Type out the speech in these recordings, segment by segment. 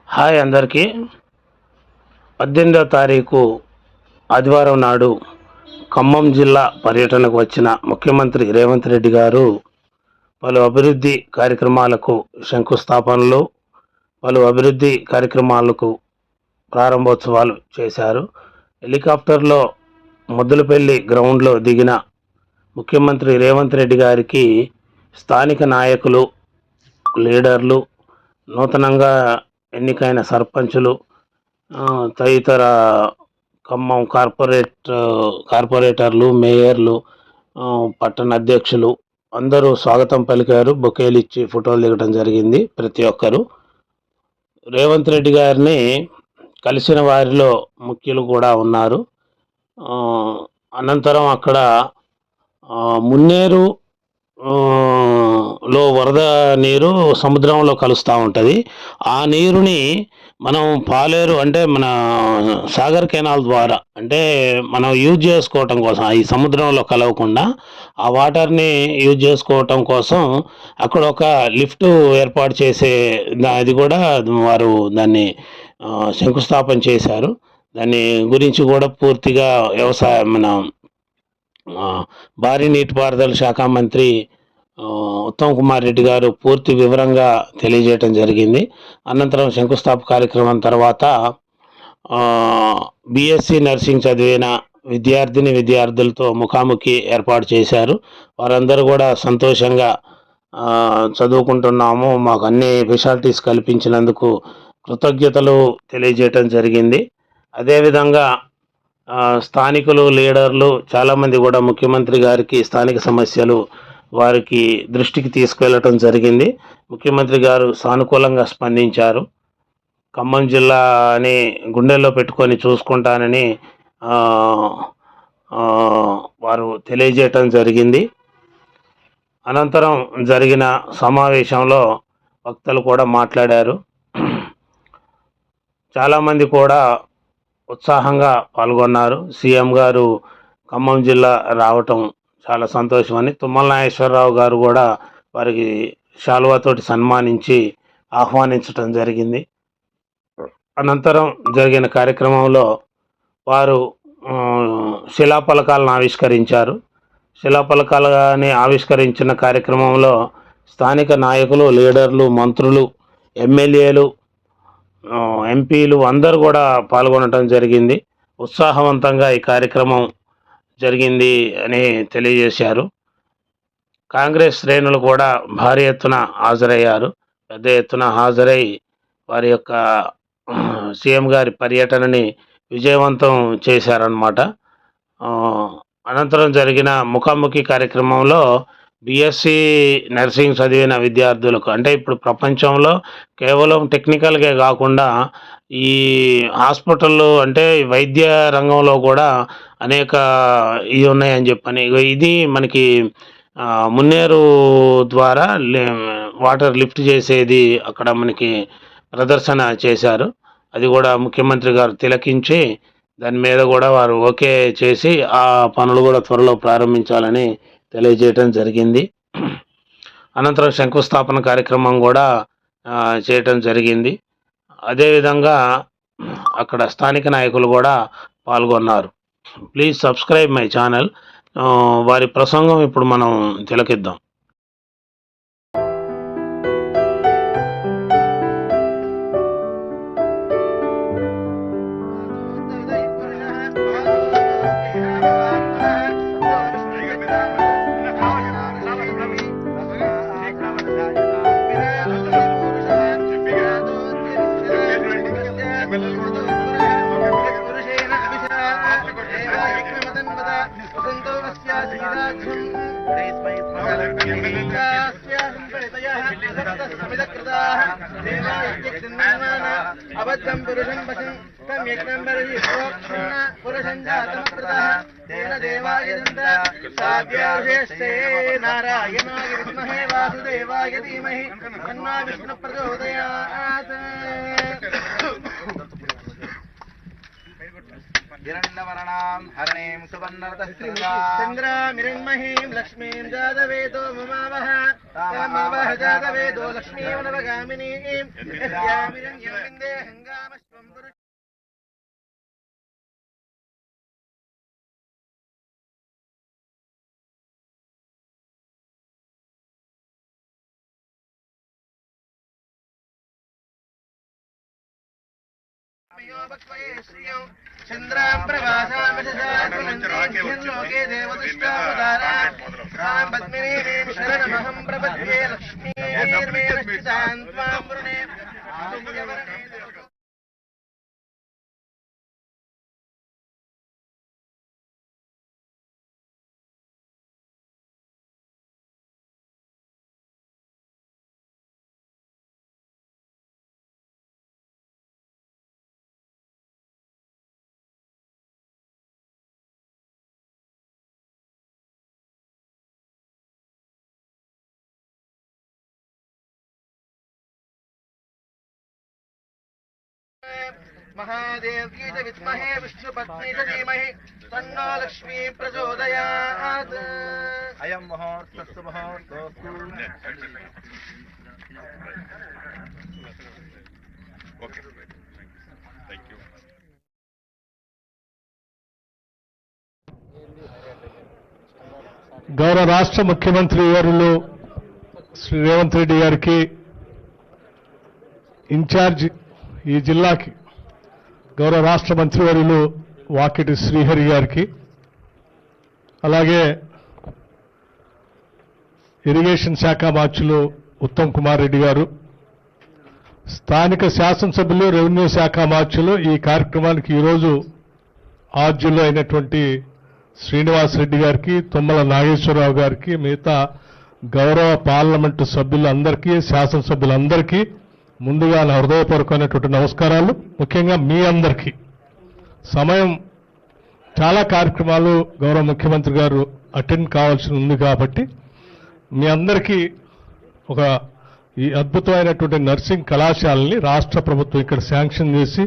Hi అందరికీ. 18వ తారీఖు ఆదివారం నాడు ఖమ్మం జిల్లా పర్యటనకు వచ్చిన ముఖ్యమంత్రి రేవంత్ రెడ్డి గారు పలు అభివృద్ధి కార్యక్రమాలకు శంకుస్థాపనలు, పలు అభివృద్ధి కార్యక్రమాలకు ప్రారంభోత్సవాలు చేశారు. హెలికాప్టర్లో ముద్దులపల్లి గ్రౌండ్లో దిగిన ముఖ్యమంత్రి రేవంత్ రెడ్డి గారికి స్థానిక నాయకులు, లీడర్లు, నూతనంగా ఎన్నికైన సర్పంచులు, తదితర ఖమ్మం కార్పొరేటర్లు, మేయర్లు, పట్టణ అధ్యక్షులు అందరూ స్వాగతం పలికారు. బొకేలు ఇచ్చి ఫోటోలు దిగడం జరిగింది. ప్రతి ఒక్కరు రేవంత్ రెడ్డి గారిని కలిసిన వారిలో ముఖ్యులు కూడా ఉన్నారు. అనంతరం అక్కడ మున్నేరు లో వరద నీరు సముద్రంలో కలుస్తూ ఉంటుంది. ఆ నీరుని మనం పాలేరు అంటే మన సాగర్ కెనాల్ ద్వారా అంటే మనం యూజ్ చేసుకోవటం కోసం, ఈ సముద్రంలో కలవకుండా ఆ వాటర్ని యూజ్ చేసుకోవటం కోసం అక్కడ ఒక లిఫ్ట్ ఏర్పాటు చేసే అది కూడా వారు దాన్ని శంకుస్థాపన చేశారు. దాని గురించి కూడా పూర్తిగా మన భారీ నీటిపారుదల శాఖ మంత్రి ఉత్తమ్ కుమార్ రెడ్డి గారు పూర్తి వివరంగా తెలియజేయటం జరిగింది. అనంతరం శంకుస్థాపన కార్యక్రమం తర్వాత బీఎస్సీ నర్సింగ్ చదివిన విద్యార్థులతో ముఖాముఖి ఏర్పాటు చేశారు. వారందరూ కూడా సంతోషంగా చదువుకుంటున్నాము, మాకు అన్ని ఫెసిలిటీస్ కల్పించినందుకు కృతజ్ఞతలు తెలియజేయటం జరిగింది. అదేవిధంగా స్థానికులు, లీడర్లు చాలామంది కూడా ముఖ్యమంత్రి గారికి స్థానిక సమస్యలు వారికి దృష్టికి తీసుకెళ్లటం జరిగింది. ముఖ్యమంత్రి గారు సానుకూలంగా స్పందించారు. ఖమ్మం జిల్లాని గుండెల్లో పెట్టుకొని చూసుకుంటానని వారు తెలియజేయటం జరిగింది. అనంతరం జరిగిన సమావేశంలో వక్తలు కూడా మాట్లాడారు. చాలామంది కూడా ఉత్సాహంగా పాల్గొన్నారు. సీఎం గారు ఖమ్మం జిల్లా రావటం చాలా సంతోషమని, తుమ్మల నాగేశ్వరరావు గారు కూడా వారికి శాలువాతోటి సన్మానించి ఆహ్వానించటం జరిగింది. అనంతరం జరిగిన కార్యక్రమంలో వారు శిలాఫలకాలను ఆవిష్కరించారు. శిలాఫలకాలని ఆవిష్కరించిన కార్యక్రమంలో స్థానిక నాయకులు, లీడర్లు, మంత్రులు, ఎమ్మెల్యేలు, ఎంపీలు అందరూ కూడా పాల్గొనడం జరిగింది. ఉత్సాహవంతంగా ఈ కార్యక్రమం జరిగింది అని తెలియజేశారు. కాంగ్రెస్ శ్రేణులు కూడా భారీ ఎత్తున హాజరయ్యారు. పెద్ద ఎత్తున హాజరై వారి యొక్క సీఎం గారి పర్యటనని విజయవంతం చేశారన్నమాట. అనంతరం జరిగిన ముఖాముఖి కార్యక్రమంలో బీఎస్సీ నర్సింగ్ చదివిన విద్యార్థులకు, అంటే ఇప్పుడు ప్రపంచంలో కేవలం టెక్నికల్గా కాకుండా ఈ హాస్పిటల్లో అంటే వైద్య రంగంలో కూడా అనేక ఇవి ఉన్నాయని చెప్పని, ఇది మనకి మున్నేరు ద్వారా వాటర్ లిఫ్ట్ చేసేది అక్కడ మనకి ప్రదర్శన చేశారు. అది కూడా ముఖ్యమంత్రి గారు తిలకించి దాని మీద కూడా వారు ఓకే చేసి ఆ పనులు కూడా త్వరలో ప్రారంభించాలని తెలియజేయటం జరిగింది. అనంతరం శంకుస్థాపన కార్యక్రమం కూడా చేయటం జరిగింది. అదేవిధంగా అక్కడ స్థానిక నాయకులు కూడా పాల్గొన్నారు. Please subscribe my channel. వారి ప్రసంగం ఇప్పుడు మనం తిలకిద్దాం. అబద్ధం పురుషం వశం పురుషం జాతమృతః తేన దేవాయ సాధ్యాశేష్టే నారాయణాయ విద్మహే వాసుదేవాయ ధీమహి తన్నో విష్ణు ప్రచోదయాత్. हिरण्यवर्णां हरणीं चन्द्रामिरण्महीं लक्ष्मीं जातवेदो ममावह तामवह जातवेदो लक्ष्मीं नवगामिनीं यस्यामिरण्यं विन्दे हङ्गामश्वं पुरुष चंद्रां प्रभासामशलोके देवदुष्टावतारां पद्मिनीं शरणमहं प्रपद्ये लक्ष्मीर्मेणश्चितां त्वां वृणे महादेव्यै च विद्महे विष्णुपत्नी च धीमहि तन्नो लक्ष्मी प्रचोदयात् अयं मुहूर्तस्तु मुहूर्तोऽस्तु ओके थैंक यू గౌరవ రాష్ట్ర ముఖ్యమంత్రి వర్యులు శ్రీ రేవంత్ రెడ్డి గారికి ఇన్ఛార్జ్ ఈ జిల్లాకి గౌరవ రాష్ట్ర మంత్రివర్యులు వాకిటి శ్రీహరి గారికి అలాగే ఇరిగేషన్ శాఖ మార్చులు ఉత్తమ్ కుమార్ రెడ్డి గారు స్థానిక శాసనసభ్యులు రెవెన్యూ శాఖ మార్చులు ఈ కార్యక్రమానికి ఈరోజు ఆద్యులు అయినటువంటి శ్రీనివాస్ రెడ్డి గారికి తుమ్మల నాగేశ్వరరావు గారికి మిగతా గౌరవ పార్లమెంటు సభ్యులందరికీ శాసనసభ్యులందరికీ ముందుగా నా హృదయపూర్వకమైనటువంటి నమస్కారాలు. ముఖ్యంగా మీ అందరికీ సమయం చాలా కార్యక్రమాలు గౌరవ ముఖ్యమంత్రి గారు అటెండ్ కావాల్సి ఉంది కాబట్టి మీ అందరికీ ఒక ఈ అద్భుతమైనటువంటి నర్సింగ్ కళాశాలని రాష్ట్ర ప్రభుత్వం ఇక్కడ శాంక్షన్ చేసి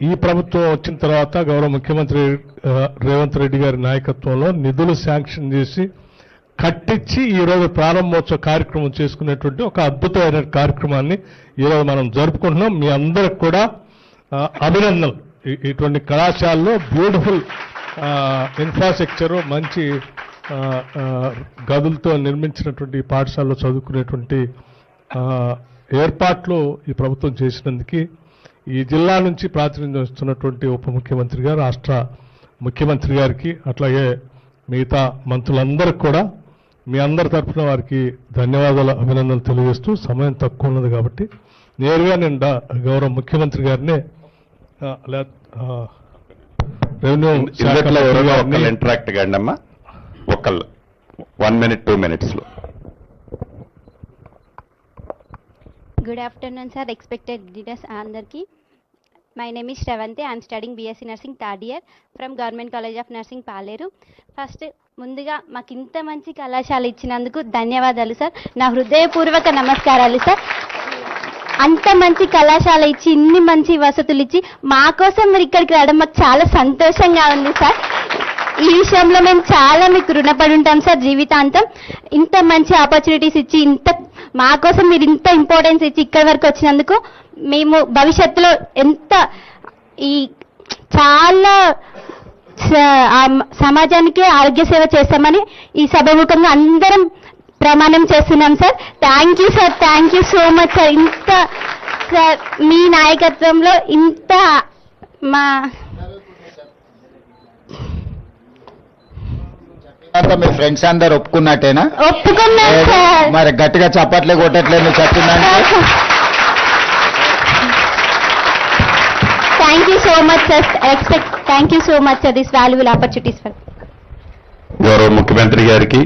ఈ ప్రభుత్వం వచ్చిన తర్వాత గౌరవ ముఖ్యమంత్రి రేవంత్ రెడ్డి గారి నాయకత్వంలో నిధులు శాంక్షన్ చేసి కట్టించి ఈరోజు ప్రారంభోత్సవ కార్యక్రమం చేసుకునేటువంటి ఒక అద్భుతమైన కార్యక్రమాన్ని ఈరోజు మనం జరుపుకుంటున్నాం. మీ అందరికి కూడా అభినందనలు. ఇటువంటి కళాశాలలో బ్యూటిఫుల్ ఇన్ఫ్రాస్ట్రక్చరు మంచి గదులతో నిర్మించినటువంటి పాఠశాలలో చదువుకునేటువంటి ఏర్పాట్లు ఈ ప్రభుత్వం చేసినందుకు ఈ జిల్లా నుంచి ప్రాతినిధ్యం వస్తున్నటువంటి ఉప ముఖ్యమంత్రి గారు రాష్ట్ర ముఖ్యమంత్రి గారికి అట్లాగే మిగతా మంత్రులందరికీ కూడా మీ అందరి తరఫున వారికి ధన్యవాదాలు అభినందనలు తెలియజేస్తూ సమయం తక్కువ ఉన్నది కాబట్టి నేరుగా నేను గౌరవ ముఖ్యమంత్రి గారినే రెవెన్యూ ఇంటరాక్ట్ కాండి అమ్మా ఒకళ్ళు 1 minute 2 minutes లో. Good afternoon, sir. Expected leaders andarki. My name is Shravanti. I am studying BSc Nursing third year from Government College of Nursing Paleru. First, ముందుగా మాకు ఇంత మంచి కళాశాల ఇచ్చినందుకు ధన్యవాదాలు సార్. నా హృదయపూర్వక నమస్కారాలు సార్. అంత మంచి కళాశాల ఇచ్చి ఇన్ని మంచి వసతులు ఇచ్చి మా కోసం మీరు ఇక్కడికి రావడం మాకు చాలా సంతోషంగా ఉంది సార్. ఈ విషయంలో మేము చాలా మీకు రుణపడి ఉంటాం సార్ జీవితాంతం. ఇంత మంచి ఆపర్చునిటీస్ ఇచ్చి మా కోసం మీరు ఇంత ఇంపార్టెన్స్ ఇచ్చి ఇక్కడి వరకు వచ్చినందుకు మేము భవిష్యత్తులో చాలా సమాజానికి ఆరోగ్య సేవ చేస్తామని ఈ సభాముఖంగా అందరం ప్రమాణం చేస్తున్నాం sir. Thank you sir. Thank you so much sir. Sir మీ నాయకత్వంలో మీ ఫ్రెండ్స్ అందరు ఒప్పుకున్నట్టేనా? ఒప్పుకున్నారు సార్. మరి గట్టిగా చప్పట్లే కొట్టట్లేదు చెప్తున్నాను. Thank you so much, sir. Thank you so much, sir. This valuable opportunities for. గౌరవ ముఖ్యమంత్రి గారికి,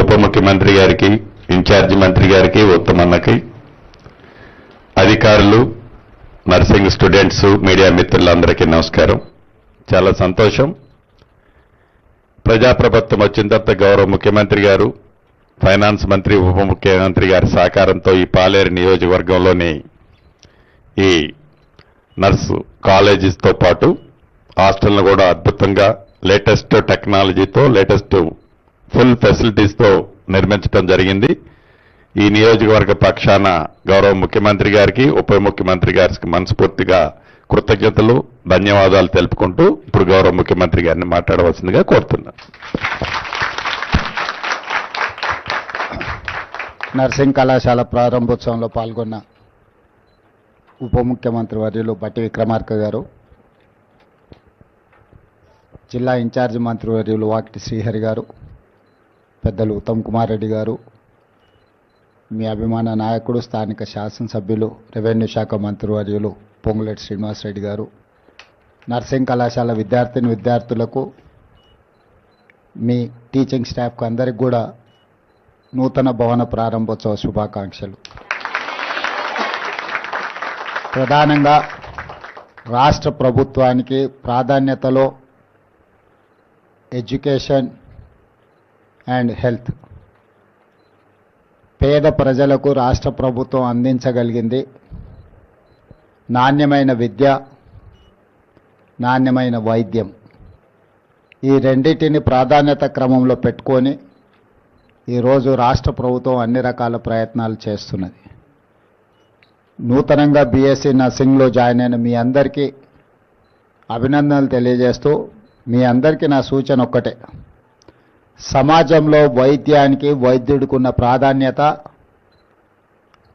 ఉప ముఖ్యమంత్రి గారికి, ఇన్ఛార్జి మంత్రి గారికి, ఉత్తమన్నకి, అధికారులు, నర్సింగ్ స్టూడెంట్స్, మీడియా మిత్రులందరికీ నమస్కారం. చాలా సంతోషం. ప్రజాప్రభుత్వం వచ్చిన తర్వాత గౌరవ ముఖ్యమంత్రి గారు, ఫైనాన్స్ మంత్రి, ఉప ముఖ్యమంత్రి గారి సహకారంతో ఈ పాలేరు నియోజకవర్గంలోని ఈ నర్సు కాలేజీస్తో పాటు హాస్టల్ను కూడా అద్భుతంగా లేటెస్ట్ టెక్నాలజీతో లేటెస్ట్ ఫుల్ ఫెసిలిటీస్తో నిర్మించడం జరిగింది. ఈ నియోజకవర్గ పక్షాన గౌరవ ముఖ్యమంత్రి గారికి ఉప ముఖ్యమంత్రి గారికి మనస్ఫూర్తిగా కృతజ్ఞతలు ధన్యవాదాలు తెలుపుకుంటూ ఇప్పుడు గౌరవ ముఖ్యమంత్రి గారిని మాట్లాడవలసిందిగా కోరుతున్నాను. నర్సింగ్ కళాశాల ప్రారంభోత్సవంలో పాల్గొన్న ఉప ముఖ్యమంత్రి వర్యులు బట్టి విక్రమార్క గారు, జిల్లా ఇన్ఛార్జి మంత్రివర్యులు వాకిటి శ్రీహరి గారు, పెద్దలు ఉత్తమ్ కుమార్ రెడ్డి గారు, మీ అభిమాన నాయకుడు స్థానిక శాసనసభ్యులు రెవెన్యూ శాఖ మంత్రివర్యులు పొంగులేటి శ్రీనివాసరెడ్డి గారు, నర్సింగ్ కళాశాల విద్యార్థులకు, మీ టీచింగ్ స్టాఫ్కు అందరికి కూడా నూతన భవన ప్రారంభోత్సవ శుభాకాంక్షలు. ప్రధానంగా రాష్ట్ర ప్రభుత్వానికి ప్రాధాన్యతలో ఎడ్యుకేషన్ అండ్ హెల్త్, పేద ప్రజలకు రాష్ట్ర ప్రభుత్వం అందించగలిగింది నాణ్యమైన విద్య, నాణ్యమైన వైద్యం. ఈ రెండింటిని ప్రాధాన్యత క్రమంలో పెట్టుకొని ఈరోజు రాష్ట్ర ప్రభుత్వం అన్ని రకాల ప్రయత్నాలు చేస్తున్నది. నూతనంగా బీఎస్సీ నర్సింగ్లో జాయిన్ అయిన మీ అందరికీ అభినందనలు తెలియజేస్తూ, మీ అందరికీ నా సూచన ఒక్కటే, సమాజంలో వైద్యానికి వైద్యుడికి ఉన్న ప్రాధాన్యత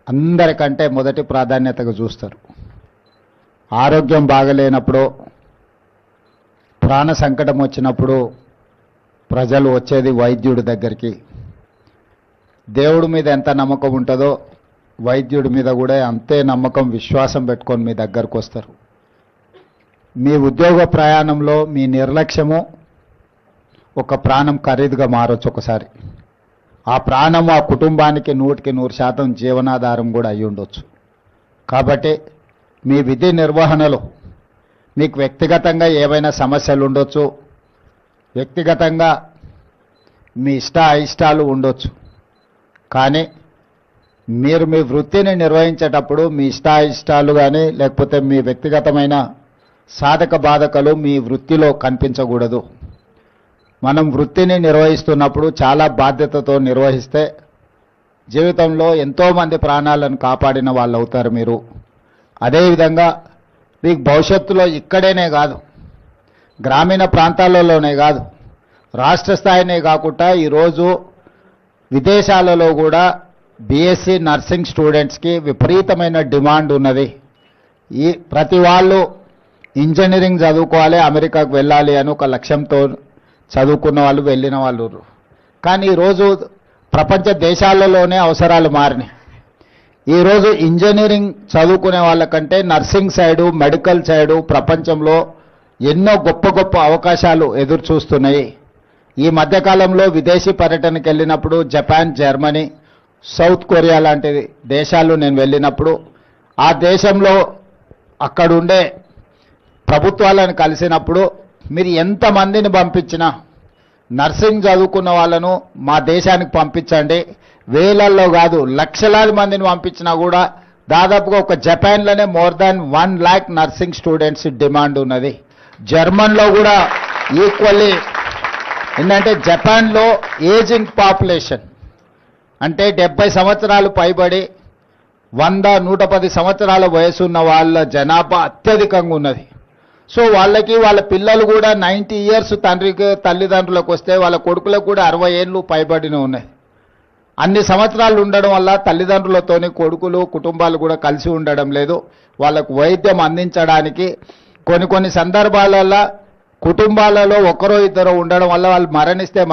అందరికంటే మొదటి ప్రాధాన్యతగా చూస్తారు. ఆరోగ్యం బాగలేనప్పుడు, ప్రాణ సంకటం వచ్చినప్పుడు ప్రజలు వచ్చేది వైద్యుడి దగ్గరికి. దేవుడి మీద ఎంత నమ్మకం ఉంటుందో వైద్యుడి మీద కూడా అంతే నమ్మకం, విశ్వాసం పెట్టుకొని మీ దగ్గరకు వస్తారు. మీ ఉద్యోగ ప్రయాణంలో మీ నిర్లక్ష్యము ఒక ప్రాణం ఖరీదుగా మారొచ్చు ఒకసారి. ఆ ప్రాణం ఆ కుటుంబానికి 100% జీవనాధారం కూడా అయి ఉండొచ్చు. కాబట్టి మీ విధి నిర్వహణలో మీకు వ్యక్తిగతంగా ఏవైనా సమస్యలు ఉండొచ్చు, వ్యక్తిగతంగా మీ అయిష్టాలు ఉండొచ్చు. కానీ మీరు మీ వృత్తిని నిర్వహించేటప్పుడు మీ అయిష్టాలు కానీ లేకపోతే మీ వ్యక్తిగతమైన సాధక బాధకలు మీ వృత్తిలో కనిపించకూడదు. మనం వృత్తిని నిర్వహిస్తున్నప్పుడు చాలా బాధ్యతతో నిర్వహిస్తే జీవితంలో ఎంతోమంది ప్రాణాలను కాపాడిన వాళ్ళు అవుతారు మీరు. అదేవిధంగా మీకు భవిష్యత్తులో ఇక్కడేనే కాదు, గ్రామీణ ప్రాంతాలలోనే కాదు, రాష్ట్ర స్థాయినే కాకుండా ఈరోజు విదేశాలలో కూడా బీఎస్సీ నర్సింగ్ స్టూడెంట్స్కి విపరీతమైన డిమాండ్ ఉన్నది. ఈ ప్రతి వాళ్ళు ఇంజనీరింగ్ చదువుకోవాలి, అమెరికాకు వెళ్ళాలి అని ఒక లక్ష్యంతో చదువుకున్న వాళ్ళు వెళ్ళిన వాళ్ళు. కానీ ఈరోజు ప్రపంచ దేశాలలోనే అవసరాలు మారినాయి. ఈరోజు ఇంజనీరింగ్ చదువుకునే వాళ్ళకంటే నర్సింగ్ సైడు, మెడికల్ సైడు ప్రపంచంలో ఎన్నో గొప్ప గొప్ప అవకాశాలు ఎదురు చూస్తున్నాయి. ఈ మధ్యకాలంలో విదేశీ పర్యటనకు వెళ్ళినప్పుడు జపాన్, జర్మనీ, సౌత్ కొరియా లాంటి దేశాలు నేను వెళ్ళినప్పుడు ఆ దేశంలో అక్కడుండే ప్రభుత్వాలను కలిసినప్పుడు మీరు ఎంతమందిని పంపించినా నర్సింగ్ చదువుకున్న వాళ్ళను మా దేశానికి పంపించండి, వేలల్లో కాదు లక్షలాది మందిని పంపించినా కూడా దాదాపుగా ఒక జపాన్లోనే more than 1 lakh nursing students demand ఉన్నది. జర్మన్లో కూడా ఈక్వల్లీ. ఏంటంటే జపాన్లో ఏజింగ్ పాపులేషన్ అంటే 70 సంవత్సరాలు పైబడి 100-110 సంవత్సరాల వయసు ఉన్న వాళ్ళ జనాభా అత్యధికంగా ఉన్నది. సో వాళ్ళకి వాళ్ళ పిల్లలు కూడా 90 years తల్లిదండ్రులకు వస్తే వాళ్ళ కొడుకులకు కూడా 60 ఏళ్ళు పైబడిన ఉన్నాయి. అన్ని సంవత్సరాలు ఉండడం వల్ల తల్లిదండ్రులతోని కొడుకులు కుటుంబాలు కూడా కలిసి ఉండడం లేదు. వాళ్ళకు వైద్యం అందించడానికి కొన్ని సందర్భాలలో కుటుంబాలలో ఒకరో ఇద్దరు ఉండడం వల్ల వాళ్ళు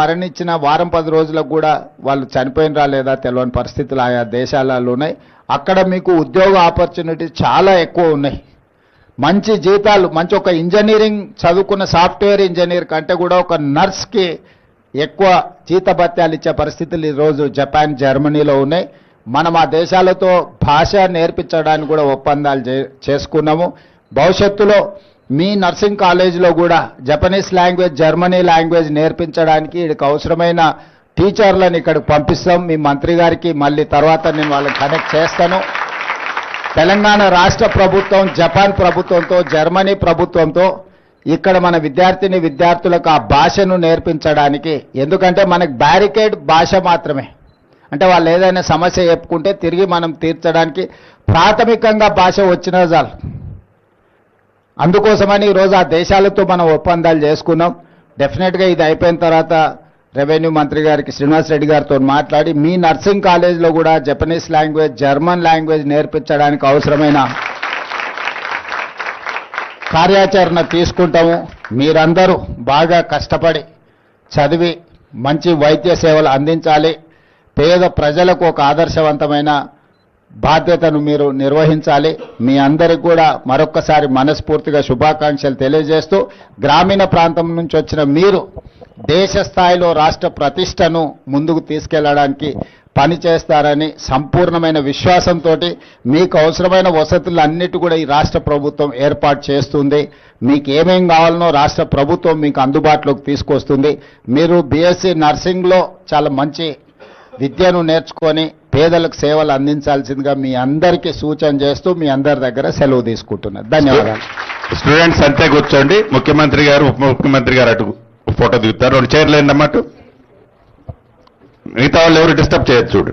మరణించిన వారం 10 రోజులకు కూడా వాళ్ళు చనిపోయినరా లేదా తెలియని పరిస్థితులు ఆయా దేశాలలో ఉన్నాయి. అక్కడ మీకు ఉద్యోగ ఆపర్చునిటీస్ చాలా ఎక్కువ ఉన్నాయి. మంచి జీతాలు, మంచి ఒక ఇంజనీరింగ్ చదువుకున్న సాఫ్ట్వేర్ ఇంజనీర్ కంటే కూడా ఒక నర్స్కి ఎక్కువ జీతభత్యాలు ఇచ్చే పరిస్థితులు ఈరోజు జపాన్, జర్మనీలో ఉన్నాయి. మనం ఆ దేశాలతో భాష నేర్పించడానికి కూడా ఒప్పందాలు చేసుకున్నాము. భవిష్యత్తులో మీ నర్సింగ్ కాలేజీలో కూడా జపనీస్ లాంగ్వేజ్, జర్మనీ లాంగ్వేజ్ నేర్పించడానికి వీడికి అవసరమైన టీచర్లను ఇక్కడికి పంపిస్తాం. మీ మంత్రి గారికి మళ్ళీ తర్వాత నేను వాళ్ళని కనెక్ట్ చేస్తాను. తెలంగాణ రాష్ట్ర ప్రభుత్వం జపాన్ ప్రభుత్వంతో, జర్మనీ ప్రభుత్వంతో ఇక్కడ మన విద్యార్థులకు ఆ భాషను నేర్పించడానికి, ఎందుకంటే మనకు బ్యారికేడ్ భాష మాత్రమే. అంటే వాళ్ళు ఏదైనా సమస్య చెప్పుకుంటే తిరిగి మనం తీర్చడానికి ప్రాథమికంగా భాష వచ్చినా చాలు. అందుకోసమని ఈరోజు ఆ దేశాలతో మనం ఒప్పందాలు చేసుకున్నాం. డెఫినెట్గా ఇది అయిపోయిన తర్వాత రెవెన్యూ మంత్రి గారికి శ్రీనివాస్ రెడ్డి గారితో మాట్లాడి మీ నర్సింగ్ కాలేజ్లో కూడా జపనీస్ లాంగ్వేజ్, జర్మన్ లాంగ్వేజ్ నేర్పించడానికి అవసరమైన కార్యాచరణ తీసుకుంటాము. మీరందరూ బాగా కష్టపడి చదివి మంచి వైద్య సేవలు అందించాలి. పేద ప్రజలకు ఒక ఆదర్శవంతమైన బాధ్యతను మీరు నిర్వహించాలి. మీ అందరికి కూడా మరొక్కసారి మనస్ఫూర్తిగా శుభాకాంక్షలు తెలియజేస్తూ, గ్రామీణ ప్రాంతం నుంచి వచ్చిన మీరు దేశ స్థాయిలో రాష్ట్ర ప్రతిష్టను ముందుకు తీసుకెళ్లడానికి పనిచేస్తారని సంపూర్ణమైన విశ్వాసంతో మీకు అవసరమైన వసతులన్నిటి కూడా ఈ రాష్ట్ర ప్రభుత్వం ఏర్పాటు చేస్తుంది. మీకు ఏమేం కావాలనో రాష్ట్ర ప్రభుత్వం మీకు అందుబాటులోకి తీసుకొస్తుంది. మీరు బీఎస్సీ నర్సింగ్లో చాలా మంచి విద్యను నేర్చుకొని పేదలకు సేవలు అందించాల్సిందిగా మీ అందరికీ సూచన చేస్తూ మీ అందరి దగ్గర సెలవు తీసుకుంటున్నాను. ధన్యవాదాలు. స్టూడెంట్స్ అంతే కూర్చోండి. ముఖ్యమంత్రి గారు, ఉప ముఖ్యమంత్రి గారు అటు ఫోటో దిగుతారు. 2 చైర్లు ఏంటన్నమాట. మిగతా వాళ్ళు ఎవరు డిస్టర్బ్ చేయొచ్చు చూడు.